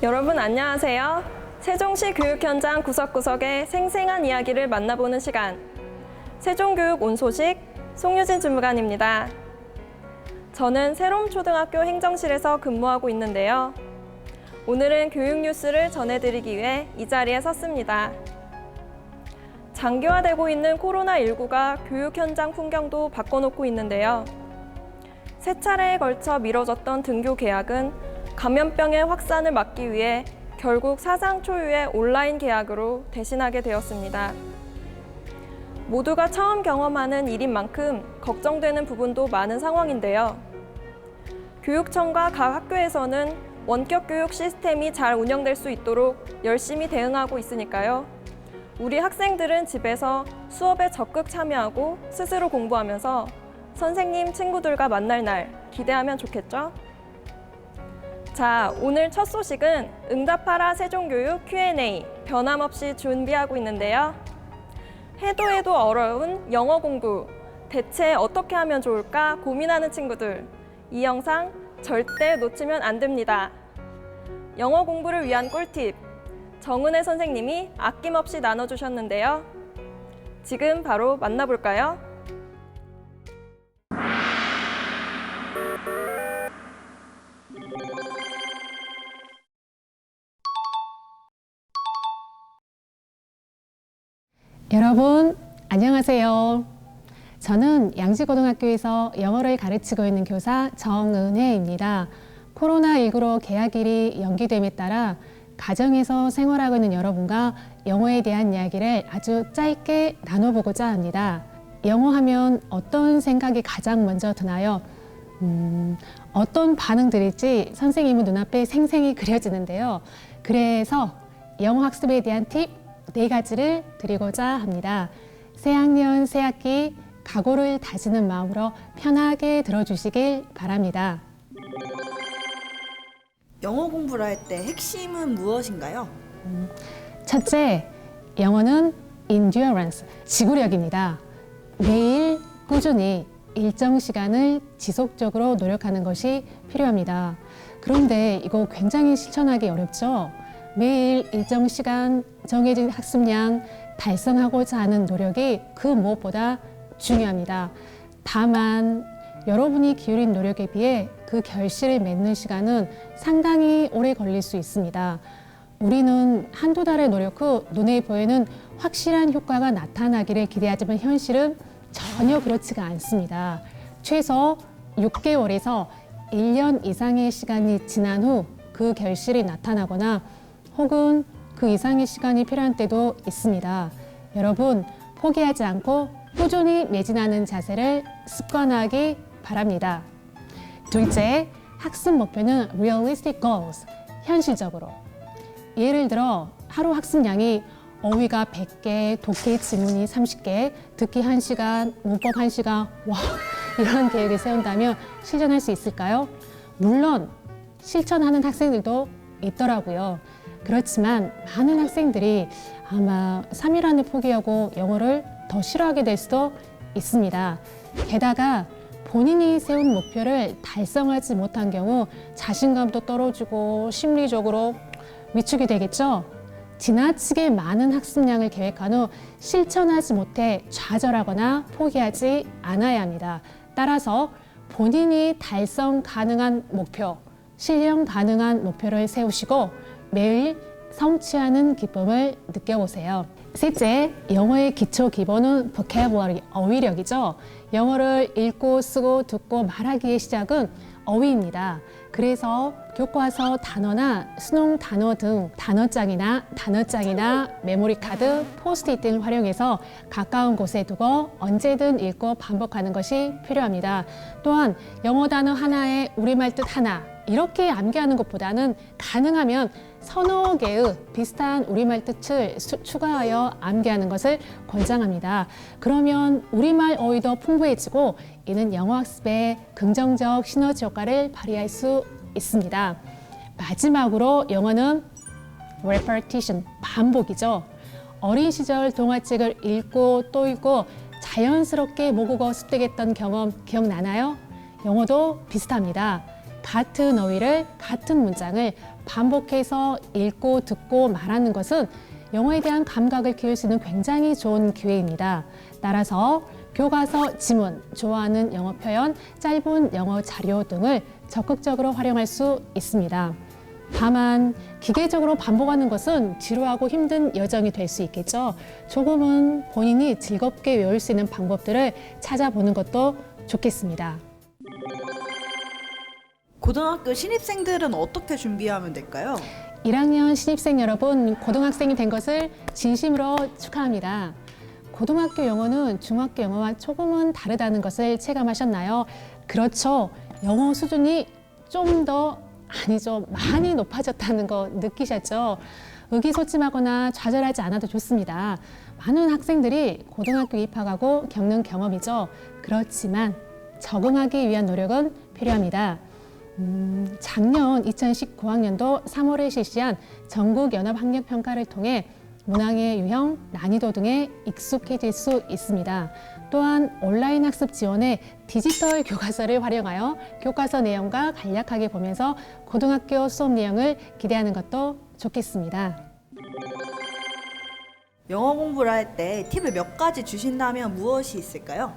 여러분 안녕하세요. 세종시 교육 현장 구석구석의 생생한 이야기를 만나보는 시간. 세종교육 온 소식 송유진 주무관입니다. 저는 새롬초등학교 행정실에서 근무하고 있는데요. 오늘은 교육 뉴스를 전해드리기 위해 이 자리에 섰습니다. 장기화되고 있는 코로나19가 교육 현장 풍경도 바꿔놓고 있는데요. 세 차례에 걸쳐 미뤄졌던 등교 개학은 감염병의 확산을 막기 위해 결국 사상 초유의 온라인 개학으로 대신하게 되었습니다. 모두가 처음 경험하는 일인 만큼 걱정되는 부분도 많은 상황인데요. 교육청과 각 학교에서는 원격 교육 시스템이 잘 운영될 수 있도록 열심히 대응하고 있으니까요. 우리 학생들은 집에서 수업에 적극 참여하고 스스로 공부하면서 선생님, 친구들과 만날 날 기대하면 좋겠죠? 자, 오늘 첫 소식은 응답하라 세종교육 Q&A 변함없이 준비하고 있는데요. 해도 어려운 영어 공부, 대체 어떻게 하면 좋을까 고민하는 친구들, 이 영상 절대 놓치면 안 됩니다. 영어 공부를 위한 꿀팁, 정은혜 선생님이 아낌없이 나눠주셨는데요. 지금 바로 만나볼까요? 여러분, 안녕하세요. 저는 양지고등학교에서 영어를 가르치고 있는 교사 정은혜입니다. 코로나19로 개학일이 연기됨에 따라 가정에서 생활하고 있는 여러분과 영어에 대한 이야기를 아주 짧게 나눠보고자 합니다. 영어 하면 어떤 생각이 가장 먼저 드나요? 어떤 반응들일지 선생님은 눈앞에 생생히 그려지는데요. 그래서 영어 학습에 대한 팁 4가지를 드리고자 합니다. 새학년, 새학기 각오를 다지는 마음으로 편하게 들어주시길 바랍니다. 영어 공부를 할 때 핵심은 무엇인가요? 첫째, 영어는 endurance, 지구력입니다. 매일 꾸준히 일정 시간을 지속적으로 노력하는 것이 필요합니다. 그런데 이거 굉장히 실천하기 어렵죠? 매일 일정 시간 정해진 학습량 달성하고자 하는 노력이 그 무엇보다 중요합니다. 다만 여러분이 기울인 노력에 비해 그 결실을 맺는 시간은 상당히 오래 걸릴 수 있습니다. 우리는 한두 달의 노력 후 눈에 보이는 확실한 효과가 나타나기를 기대하지만 현실은 전혀 그렇지가 않습니다. 최소 6개월에서 1년 이상의 시간이 지난 후 그 결실이 나타나거나 혹은 그 이상의 시간이 필요한 때도 있습니다. 여러분, 포기하지 않고 꾸준히 매진하는 자세를 습관화하기 바랍니다. 둘째, 학습 목표는 realistic goals, 현실적으로. 예를 들어 하루 학습량이 어휘가 100개, 독해 지문이 30개, 듣기 1시간, 문법 1시간, 와, 이런 계획을 세운다면 실천할 수 있을까요? 물론 실천하는 학생들도 있더라고요. 그렇지만 많은 학생들이 아마 3일 안에 포기하고 영어를 더 싫어하게 될 수도 있습니다. 게다가 본인이 세운 목표를 달성하지 못한 경우 자신감도 떨어지고 심리적으로 위축이 되겠죠? 지나치게 많은 학습량을 계획한 후 실천하지 못해 좌절하거나 포기하지 않아야 합니다. 따라서 본인이 달성 가능한 목표, 실현 가능한 목표를 세우시고 매일 성취하는 기쁨을 느껴보세요. 셋째, 영어의 기초 기본은 vocabulary, 어휘력이죠. 영어를 읽고 쓰고 듣고 말하기의 시작은 어휘입니다. 그래서 교과서 단어나 수능 단어 등 단어장이나 메모리 카드, 포스트잇 등을 활용해서 가까운 곳에 두고 언제든 읽고 반복하는 것이 필요합니다. 또한 영어 단어 하나에 우리말 뜻 하나 이렇게 암기하는 것보다는 가능하면 서너 개의 비슷한 우리말 뜻을 추가하여 암기하는 것을 권장합니다. 그러면 우리말 어휘도 풍부해지고 이는 영어 학습에 긍정적 시너지 효과를 발휘할 수 있습니다. 마지막으로 영어는 repetition, 반복이죠. 어린 시절 동화책을 읽고 또 읽고 자연스럽게 모국어 습득했던 경험 기억나나요? 영어도 비슷합니다. 같은 어휘를, 같은 문장을 반복해서 읽고 듣고 말하는 것은 영어에 대한 감각을 키울 수 있는 굉장히 좋은 기회입니다. 따라서 교과서, 지문, 좋아하는 영어 표현, 짧은 영어 자료 등을 적극적으로 활용할 수 있습니다. 다만 기계적으로 반복하는 것은 지루하고 힘든 여정이 될 수 있겠죠. 조금은 본인이 즐겁게 외울 수 있는 방법들을 찾아보는 것도 좋겠습니다. 고등학교 신입생들은 어떻게 준비하면 될까요? 1학년 신입생 여러분, 고등학생이 된 것을 진심으로 축하합니다. 고등학교 영어는 중학교 영어와 조금은 다르다는 것을 체감하셨나요? 그렇죠. 영어 수준이 좀 더 아니죠. 많이 높아졌다는 거 느끼셨죠? 의기소침하거나 좌절하지 않아도 좋습니다. 많은 학생들이 고등학교 입학하고 겪는 경험이죠. 그렇지만 적응하기 위한 노력은 필요합니다. 작년 2019학년도 3월에 실시한 전국연합학력평가를 통해 문항의 유형, 난이도 등에 익숙해질 수 있습니다. 또한 온라인 학습 지원에 디지털 교과서를 활용하여 교과서 내용과 간략하게 보면서 고등학교 수업 내용을 기대하는 것도 좋겠습니다. 영어 공부를 할 때 팁을 몇 가지 주신다면 무엇이 있을까요?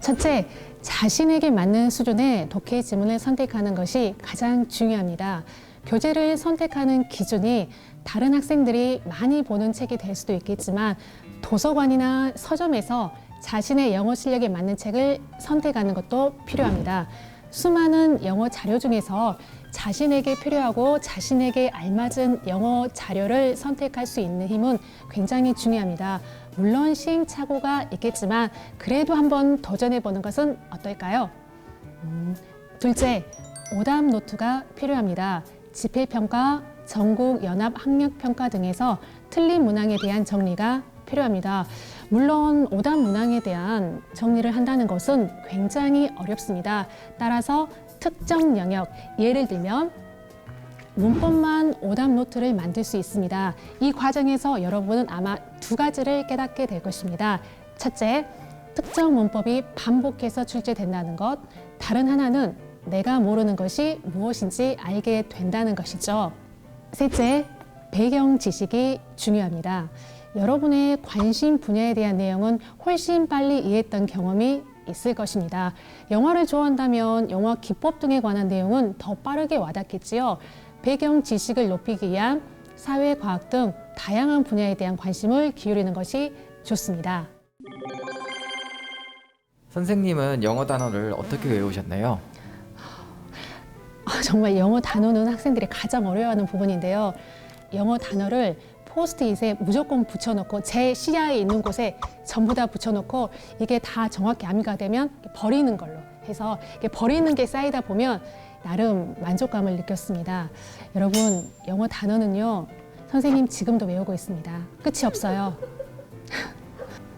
첫째, 자신에게 맞는 수준의 독해 지문을 선택하는 것이 가장 중요합니다. 교재를 선택하는 기준이 다른 학생들이 많이 보는 책이 될 수도 있겠지만 도서관이나 서점에서 자신의 영어 실력에 맞는 책을 선택하는 것도 필요합니다. 수많은 영어 자료 중에서 자신에게 필요하고 자신에게 알맞은 영어 자료를 선택할 수 있는 힘은 굉장히 중요합니다. 물론 시행착오가 있겠지만 그래도 한번 도전해보는 것은 어떨까요? 둘째, 오답 노트가 필요합니다. 지필평가, 전국연합학력평가 등에서 틀린 문항에 대한 정리가 필요합니다. 물론 오답 문항에 대한 정리를 한다는 것은 굉장히 어렵습니다. 따라서 특정 영역, 예를 들면 문법만 오답 노트를 만들 수 있습니다. 이 과정에서 여러분은 아마 두 가지를 깨닫게 될 것입니다. 첫째, 특정 문법이 반복해서 출제된다는 것. 다른 하나는 내가 모르는 것이 무엇인지 알게 된다는 것이죠. 셋째, 배경 지식이 중요합니다. 여러분의 관심 분야에 대한 내용은 훨씬 빨리 이해했던 경험이 있을 것입니다. 영어를 좋아한다면 영어 기법 등에 관한 내용은 더 빠르게 와닿겠지요. 배경 지식을 높이기 위한 사회과학 등 다양한 분야에 대한 관심을 기울이는 것이 좋습니다. 선생님은 영어 단어를 어떻게 외우셨나요? 정말 영어 단어는 학생들이 가장 어려워하는 부분인데요. 영어 단어를 포스트잇에 무조건 붙여놓고 제 시야에 있는 곳에 전부 다 붙여놓고 이게 다 정확히 암기가 되면 버리는 걸로 해서 이게 버리는 게 쌓이다 보면 나름 만족감을 느꼈습니다. 여러분, 영어 단어는요, 선생님 지금도 외우고 있습니다. 끝이 없어요.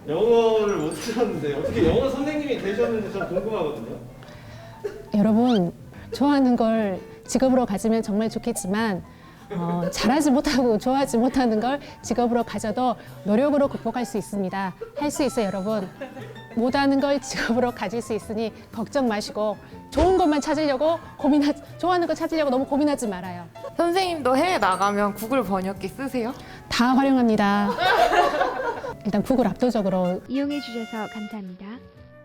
영어를 못 하셨는데 어떻게 영어 선생님이 되셨는지 좀 궁금하거든요. 여러분, 좋아하는 걸 직업으로 가지면 정말 좋겠지만 잘하지 못하고 좋아하지 못하는 걸 직업으로 가져도 노력으로 극복할 수 있습니다. 할 수 있어요, 여러분. 못하는 걸 직업으로 가질 수 있으니 걱정 마시고 좋은 것만 찾으려고 좋아하는 거 찾으려고 너무 고민하지 말아요. 선생님도 해외 나가면 구글 번역기 쓰세요? 다 활용합니다. 일단 구글 압도적으로. 이용해 주셔서 감사합니다.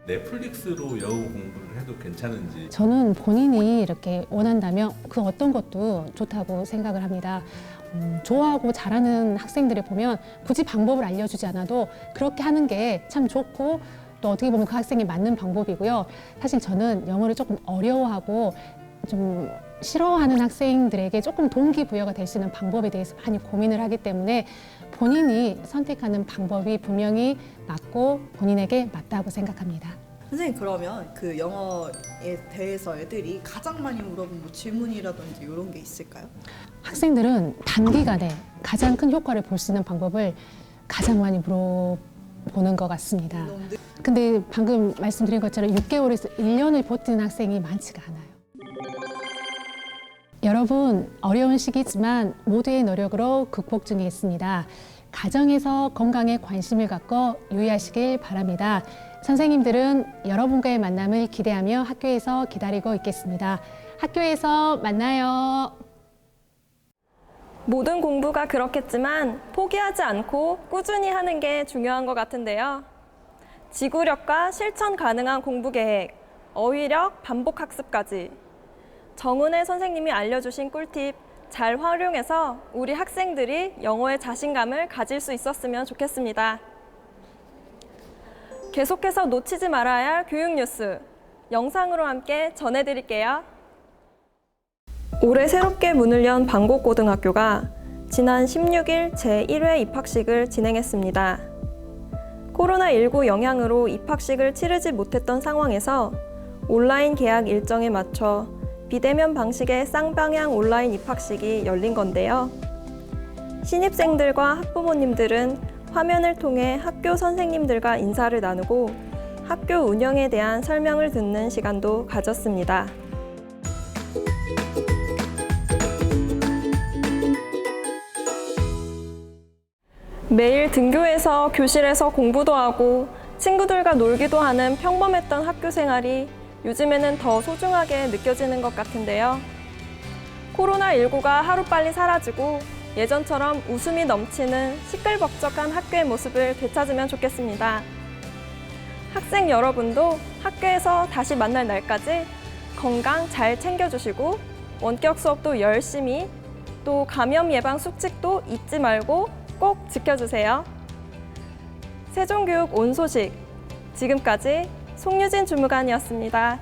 넷플릭스로 영어 공부를 해도 괜찮은지. 저는 본인이 이렇게 원한다면 그 어떤 것도 좋다고 생각을 합니다. 좋아하고 잘하는 학생들을 보면 굳이 방법을 알려주지 않아도 그렇게 하는 게 참 좋고 또 어떻게 보면 그 학생에 맞는 방법이고요. 사실 저는 영어를 조금 어려워하고 좀 싫어하는 학생들에게 조금 동기부여가 될 수 있는 방법에 대해서 많이 고민을 하기 때문에 본인이 선택하는 방법이 분명히 맞고 본인에게 맞다고 생각합니다. 선생님, 그러면 그 영어에 대해서 애들이 가장 많이 물어본 뭐 질문이라든지 이런 게 있을까요? 학생들은 단기간에 가장 큰 효과를 볼 수 있는 방법을 가장 많이 물어보는 것 같습니다. 근데 방금 말씀드린 것처럼 6개월에서 1년을 버티는 학생이 많지가 않아요. 여러분, 어려운 시기지만 모두의 노력으로 극복 중에 있습니다. 가정에서 건강에 관심을 갖고 유의하시길 바랍니다. 선생님들은 여러분과의 만남을 기대하며 학교에서 기다리고 있겠습니다. 학교에서 만나요. 모든 공부가 그렇겠지만 포기하지 않고 꾸준히 하는 게 중요한 것 같은데요. 지구력과 실천 가능한 공부 계획, 어휘력, 반복 학습까지. 정은혜 선생님이 알려주신 꿀팁 잘 활용해서 우리 학생들이 영어에 자신감을 가질 수 있었으면 좋겠습니다. 계속해서 놓치지 말아야 할 교육 뉴스 영상으로 함께 전해드릴게요. 올해 새롭게 문을 연 방곡고등학교가 지난 16일 제1회 입학식을 진행했습니다. 코로나19 영향으로 입학식을 치르지 못했던 상황에서 온라인 개학 일정에 맞춰 비대면 방식의 쌍방향 온라인 입학식이 열린 건데요. 신입생들과 학부모님들은 화면을 통해 학교 선생님들과 인사를 나누고 학교 운영에 대한 설명을 듣는 시간도 가졌습니다. 매일 등교해서 교실에서 공부도 하고 친구들과 놀기도 하는 평범했던 학교 생활이 요즘에는 더 소중하게 느껴지는 것 같은데요. 코로나19가 하루빨리 사라지고 예전처럼 웃음이 넘치는 시끌벅적한 학교의 모습을 되찾으면 좋겠습니다. 학생 여러분도 학교에서 다시 만날 날까지 건강 잘 챙겨주시고 원격 수업도 열심히, 또 감염 예방 수칙도 잊지 말고 꼭 지켜주세요. 세종교육 온 소식, 지금까지 송유진 주무관이었습니다.